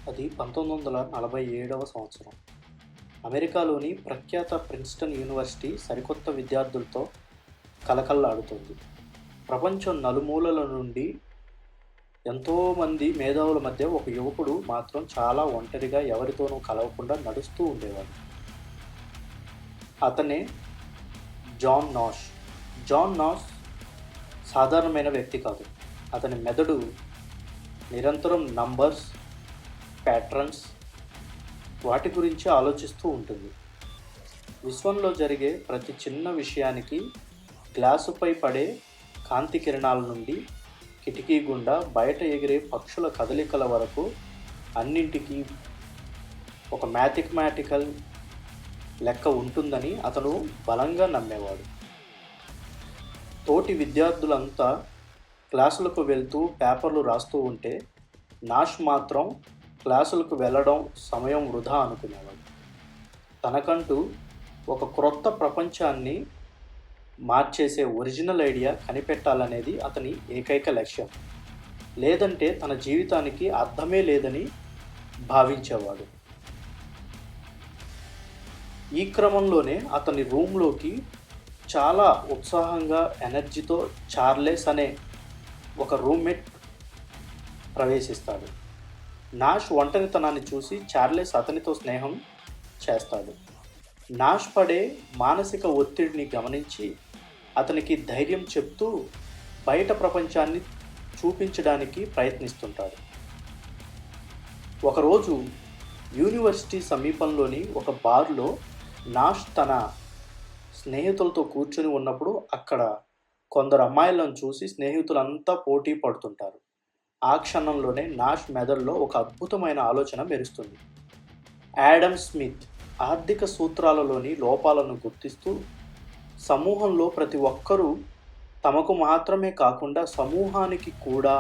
అది 1947వ సంవత్సరం. అమెరికాలోని ప్రఖ్యాత ప్రిన్స్టన్ యూనివర్సిటీ సరికొత్త విద్యార్థులతో కలకల్లాడుతోంది. ప్రపంచం నలుమూలల నుండి ఎంతోమంది మేధావుల మధ్య ఒక యువకుడు మాత్రం చాలా ఒంటరిగా ఎవరితోనూ కలవకుండా నడుస్తూ ఉండేవాడు. అతనే జాన్ నాష్. జాన్ నాష్ సాధారణమైన వ్యక్తి కాదు. అతని మెదడు నిరంతరం నంబర్స్, ప్యాట్రన్స్, వాటి గురించి ఆలోచిస్తూ ఉంటుంది. విశ్వంలో జరిగే ప్రతి చిన్న విషయానికి, గ్లాసుపై పడే కాంతి కిరణాల నుండి కిటికీ గుండా బయట ఎగిరే పక్షుల కదలికల వరకు అన్నింటికీ ఒక మ్యాథమెటికల్ లెక్క ఉంటుందని అతను బలంగా నమ్మేవాడు. తోటి విద్యార్థులంతా క్లాసులకు వెళ్తూ పేపర్లు రాస్తూ ఉంటే నాష్ మాత్రం క్లాసులకు వెళ్ళడం సమయం వృధా అనుకునేవాడు. తనకంటూ ఒక క్రొత్త ప్రపంచాన్ని మార్చేసే ఒరిజినల్ ఐడియా కనిపెట్టాలనేది అతని ఏకైక లక్ష్యం. లేదంటే తన జీవితానికి అర్థమే లేదని భావించేవాడు. ఈ క్రమంలోనే అతని రూమ్లోకి చాలా ఉత్సాహంగా, ఎనర్జీతో చార్లెస్ అనే ఒక రూమ్మేట్ ప్రవేశిస్తాడు. నాష్ ఒంటరితనాన్ని చూసి చార్లెస్ అతనితో స్నేహం చేస్తాడు. నాష్ పడే మానసిక ఒత్తిడిని గమనించి అతనికి ధైర్యం చెప్తూ బయట ప్రపంచాన్ని చూపించడానికి ప్రయత్నిస్తుంటాడు. ఒకరోజు యూనివర్సిటీ సమీపంలోని ఒక బార్లో నాష్ తన స్నేహితులతో కూర్చొని ఉన్నప్పుడు అక్కడ కొందరు అమ్మాయిలను చూసి స్నేహితులంతా పోటీ పడుతుంటారు. ఆ క్షణంలోనే నాష్ మెదడులో ఒక అద్భుతమైన ఆలోచన మెరుస్తుంది. యాడమ్ స్మిత్ ఆర్థిక సూత్రాలలోని లోపాలను గుర్తిస్తూ సమూహంలో ప్రతి ఒక్కరూ తమకు మాత్రమే కాకుండా సమూహానికి కూడా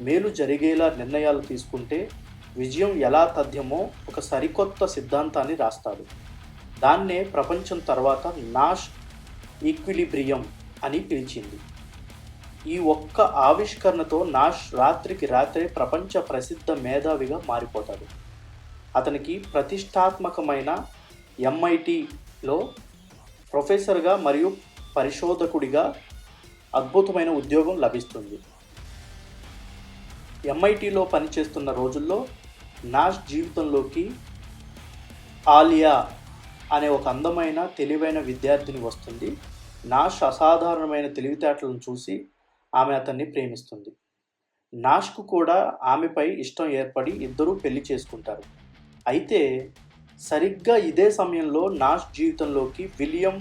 మేలు జరిగేలా నిర్ణయాలు తీసుకుంటే విజయం ఎలా తథ్యమో ఒక సరికొత్త సిద్ధాంతాన్ని రాస్తాడు. దాన్నే ప్రపంచం తర్వాత నాష్ ఈక్విలిబ్రియం అని పిలిచింది. ఈ ఒక్క ఆవిష్కరణతో నాష్ రాత్రికి రాత్రే ప్రపంచ ప్రసిద్ధ మేధావిగా మారిపోతాడు. అతనికి ప్రతిష్టాత్మకమైన ఎంఐటిలో ప్రొఫెసర్గా మరియు పరిశోధకుడిగా అద్భుతమైన ఉద్యోగం లభిస్తుంది. ఎంఐటిలో పనిచేస్తున్న రోజుల్లో నాష్ జీవితంలోకి ఆలియా అనే ఒక అందమైన, తెలివైన విద్యార్థిని వస్తుంది. నాష్ అసాధారణమైన తెలివితేటలను చూసి ఆమె అతన్ని ప్రేమిస్తుంది. నాష్కు కూడా ఆమెపై ఇష్టం ఏర్పడి ఇద్దరూ పెళ్లి చేసుకుంటారు. అయితే సరిగ్గా ఇదే సమయంలో నాష్ జీవితంలోకి విలియం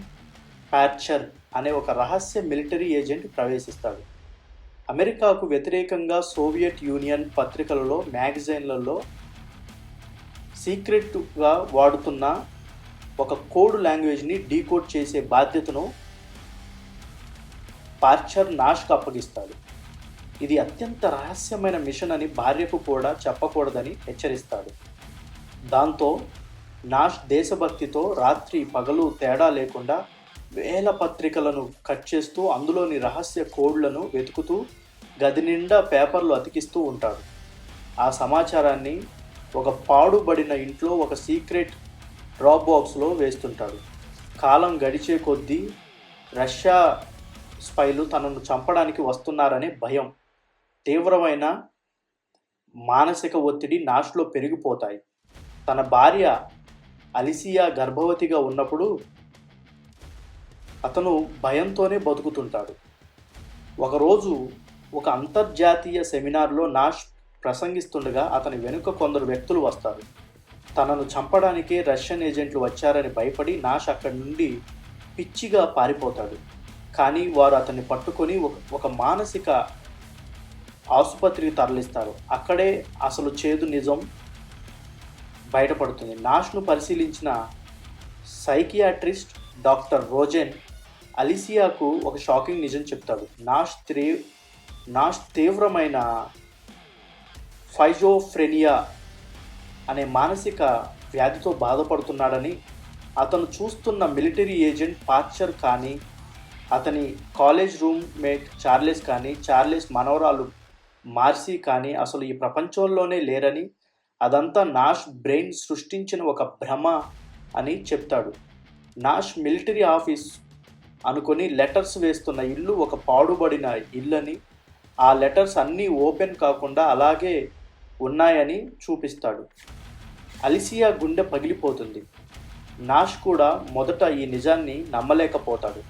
ప్యార్చర్ అనే ఒక రహస్య మిలిటరీ ఏజెంట్ ప్రవేశిస్తాడు. అమెరికాకు వ్యతిరేకంగా సోవియట్ యూనియన్ పత్రికలలో, మ్యాగజైన్లలో సీక్రెట్గా వాడుతున్న ఒక కోడ్ లాంగ్వేజ్ని డీకోడ్ చేసే బాధ్యతను పార్చర్ నాష్కు అప్పగిస్తాడు. ఇది అత్యంత రహస్యమైన మిషన్ అని భార్యకు కూడా చెప్పకూడదని హెచ్చరిస్తాడు. దాంతో నాష్ దేశభక్తితో రాత్రి పగలు తేడా లేకుండా వేల పత్రికలను కట్ చేస్తూ అందులోని రహస్య కోడ్లను వెతుకుతూ గది నిండా పేపర్లు అతికిస్తూ ఉంటాడు. ఆ సమాచారాన్ని ఒక పాడుబడిన ఇంట్లో ఒక సీక్రెట్ డ్రాప్ బాక్స్లో వేస్తుంటాడు. కాలం గడిచే కొద్దీ రష్యా స్పైలు తనను చంపడానికి వస్తున్నారనే భయం, తీవ్రమైన మానసిక ఒత్తిడి నాష్లో పెరిగిపోతాయి. తన భార్య అలిసియా గర్భవతిగా ఉన్నప్పుడు అతను భయంతోనే బతుకుతుంటాడు. ఒకరోజు ఒక అంతర్జాతీయ సెమినార్లో నాష్ ప్రసంగిస్తుండగా అతని వెనుక కొందరు వ్యక్తులు వస్తారు. తనను చంపడానికే రష్యన్ ఏజెంట్లు వచ్చారని భయపడి నాష్ అక్కడి నుండి పిచ్చిగా పారిపోతాడు. కానీ వారు అతన్ని పట్టుకొని ఒక మానసిక ఆసుపత్రికి తరలిస్తారు. అక్కడే అసలు చేదు నిజం బయటపడుతుంది. నాష్ను పరిశీలించిన సైకియాట్రిస్ట్ డాక్టర్ రోజెన్ అలిసియాకు ఒక షాకింగ్ నిజం చెప్తాడు. నాష్ తీవ్రమైన ఫైజోఫ్రెనియా అనే మానసిక వ్యాధితో బాధపడుతున్నాడని, అతను చూస్తున్న మిలిటరీ ఏజెంట్ పార్చర్ కానీ, అతని కాలేజ్ రూమ్మేట్ చార్లెస్ కానీ, చార్లెస్ మనవరాలు మార్సీ కానీ అసలు ఈ ప్రపంచంలోనే లేరని, అదంతా నాష్ బ్రెయిన్ సృష్టించిన ఒక భ్రమ అని చెప్తాడు. నాష్ మిలిటరీ ఆఫీస్ అనుకొని లెటర్స్ వేస్తున్న ఇల్లు ఒక పాడుబడిన ఇల్లని, ఆ లెటర్స్ అన్నీ ఓపెన్ కాకుండా అలాగే ఉన్నాయని చూపిస్తాడు. అలిసియా గుండె పగిలిపోతుంది. నాష్ కూడా మొదట ఈ నిజాన్ని నమ్మలేకపోతాడు.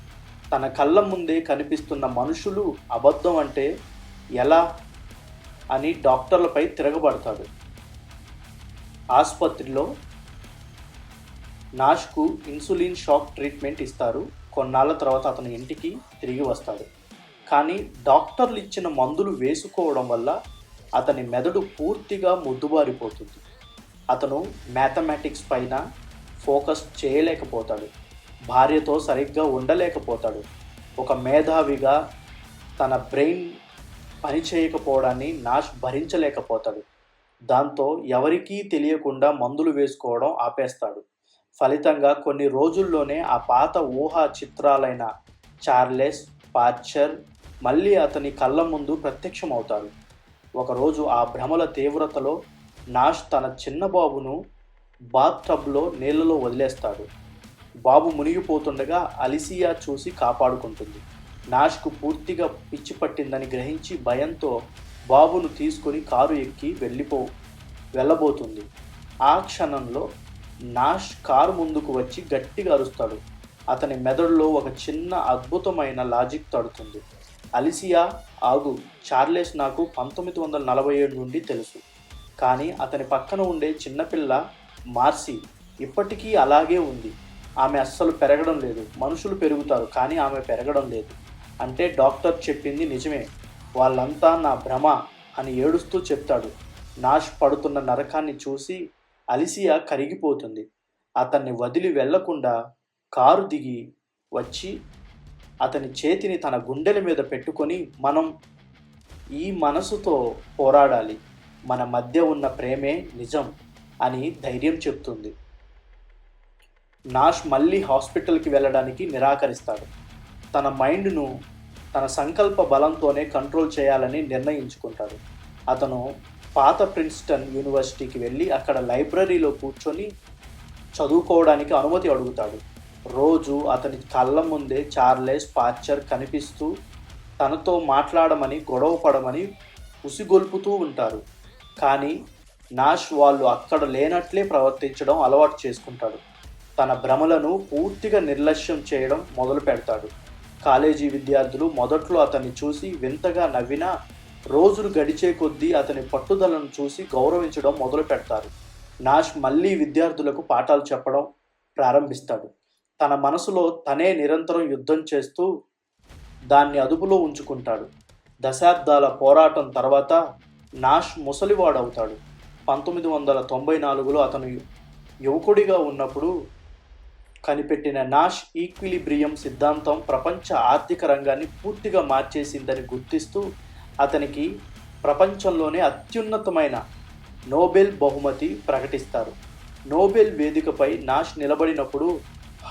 తన కళ్ళ ముందే కనిపిస్తున్న మనుషులు అబద్ధం అంటే ఎలా అని డాక్టర్లపై తిరగబడతాడు. ఆసుపత్రిలో నాష్కు ఇన్సులిన్ షాక్ ట్రీట్మెంట్ ఇస్తారు. కొన్నాళ్ళ తర్వాత అతను ఇంటికి తిరిగి వస్తాడు. కానీ డాక్టర్లు ఇచ్చిన మందులు వేసుకోవడం వల్ల అతని మెదడు పూర్తిగా మొద్దుబారిపోతుంది. అతను మ్యాథమెటిక్స్ పైన ఫోకస్ చేయలేకపోతాడు. భార్యతో సరిగ్గా ఉండలేకపోతాడు. ఒక మేధావిగా తన బ్రెయిన్ పనిచేయకపోవడాన్ని నాష్ భరించలేకపోతాడు. దాంతో ఎవరికీ తెలియకుండా మందులు వేసుకోవడం ఆపేస్తాడు. ఫలితంగా కొన్ని రోజుల్లోనే ఆ పాత ఊహా చిత్రాలైన చార్లెస్, పార్చర్ మళ్ళీ అతని కళ్ళ ముందు ప్రత్యక్షమవుతారు. ఒకరోజు ఆ భ్రమల తీవ్రతలో నాష్ తన చిన్న బాబును బాత్టబ్లో నీళ్లలో వదిలేస్తాడు. బాబు మునిగిపోతుండగా అలిసియా చూసి కాపాడుకుంటుంది. నాష్కు పూర్తిగా పిచ్చి పట్టిందని గ్రహించి భయంతో బాబును తీసుకొని కారు ఎక్కి వెళ్ళబోతుంది. ఆ క్షణంలో నాష్ కారు ముందుకు వచ్చి గట్టిగా అరుస్తాడు. అతని మెదడులో ఒక చిన్న అద్భుతమైన లాజిక్ తడుతుంది. అలిసియా, ఆగు, చార్లెస్ నాకు 1947 నుండి తెలుసు. కానీ అతని పక్కన ఉండే చిన్నపిల్ల మార్సీ ఇప్పటికీ అలాగే ఉంది. ఆమె అస్సలు పెరగడం లేదు. మనుషులు పెరుగుతారు కానీ ఆమె పెరగడం లేదు. అంటే డాక్టర్ చెప్పింది నిజమే, వాళ్ళంతా నా భ్రమ అని ఏడుస్తూ చెప్తాడు. నాష్ పడుతున్న నరకాన్ని చూసి అలిసియా కరిగిపోతుంది. అతన్ని వదిలి వెళ్లకుండా కారు దిగి వచ్చి అతని చేతిని తన గుండెల మీద పెట్టుకొని, మనం ఈ మనసుతో పోరాడాలి, మన మధ్య ఉన్న ప్రేమే నిజం అని ధైర్యం చెప్తుంది. నాష్ మళ్ళీ హాస్పిటల్కి వెళ్ళడానికి నిరాకరిస్తాడు. తన మైండ్ను తన సంకల్ప బలంతోనే కంట్రోల్ చేయాలని నిర్ణయించుకుంటాడు. అతను పాత ప్రిన్స్టన్ యూనివర్సిటీకి వెళ్ళి అక్కడ లైబ్రరీలో కూర్చొని చదువుకోవడానికి అనుమతి అడుగుతాడు. రోజు అతని కళ్ళ ముందే చార్లెస్, పార్చర్ కనిపిస్తూ తనతో మాట్లాడమని, గొడవ పడమని ఉసిగొల్పుతూ ఉంటారు. కానీ నాష్ వాళ్ళు అక్కడ లేనట్లే ప్రవర్తించడం అలవాటు చేసుకుంటాడు. తన భ్రమలను పూర్తిగా నిర్లక్ష్యం చేయడం మొదలు పెడతాడు. కాలేజీ విద్యార్థులు మొదట్లో అతన్ని చూసి వింతగా నవ్వినా రోజులు గడిచే కొద్దీ అతని పట్టుదలను చూసి గౌరవించడం మొదలు పెడతారు. నాష్ మళ్ళీ విద్యార్థులకు పాఠాలు చెప్పడం ప్రారంభిస్తాడు. తన మనసులో తనే నిరంతరం యుద్ధం చేస్తూ దాన్ని అదుపులో ఉంచుకుంటాడు. దశాబ్దాల పోరాటం తర్వాత నాష్ ముసలివాడవుతాడు. 1994లో అతను యువకుడిగా ఉన్నప్పుడు కనిపెట్టిన నాష్ ఈక్విలిబ్రియం సిద్ధాంతం ప్రపంచ ఆర్థిక రంగాన్ని పూర్తిగా మార్చేసిందని గుర్తిస్తూ అతనికి ప్రపంచంలోనే అత్యున్నతమైన నోబెల్ బహుమతి ప్రకటిస్తారు. నోబెల్ వేదికపై నాష్ నిలబడినప్పుడు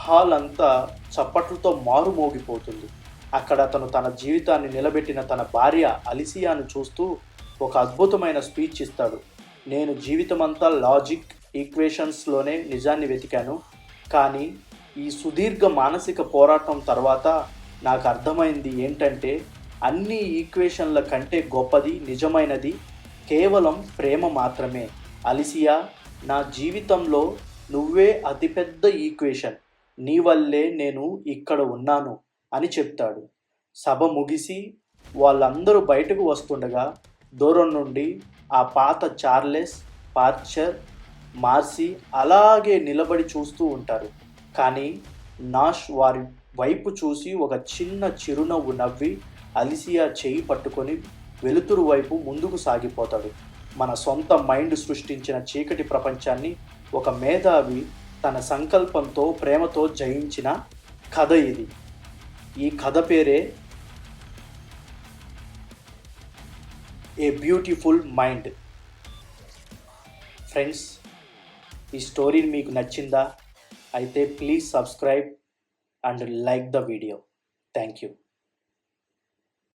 హాల్ అంతా చప్పట్లతో మారుమోగిపోతుంది. అక్కడ అతను తన జీవితాన్ని నిలబెట్టిన తన భార్య అలిసియాను చూస్తూ ఒక అద్భుతమైన స్పీచ్ ఇస్తాడు. నేను జీవితమంతా లాజిక్, ఈక్వేషన్స్లోనే నిజాన్ని వెతికాను. కానీ ఈ సుదీర్ఘ మానసిక పోరాటం తర్వాత నాకు అర్థమైంది ఏంటంటే అన్ని ఈక్వేషన్ల కంటే గొప్పది, నిజమైనది కేవలం ప్రేమ మాత్రమే. అలిసియా, నా జీవితంలో నువ్వే అతిపెద్ద ఈక్వేషన్. నీ వల్లే నేను ఇక్కడ ఉన్నాను అని చెప్తాడు. సభ ముగిసి వాళ్ళందరూ బయటకు వస్తుండగా దూరం నుండి ఆ పాత చార్లెస్, పార్చర్, మార్సీ అలాగే నిలబడి చూస్తూ ఉంటారు. కానీ నాష్ వారి వైపు చూసి ఒక చిన్న చిరునవ్వు నవ్వి అలిసియా చేయి పట్టుకొని వెలుతురు వైపు ముందుకు సాగిపోతాడు. మన సొంత మైండ్ సృష్టించిన చీకటి ప్రపంచాన్ని ఒక మేధావి తన సంకల్పంతో, ప్రేమతో జయించిన కథ ఇది. ఈ కథ పేరే ఏ బ్యూటిఫుల్ మైండ్. ఫ్రెండ్స్, ఈ స్టోరీ మీకు నచ్చిందా? అయితే please subscribe and like the video. Thank you.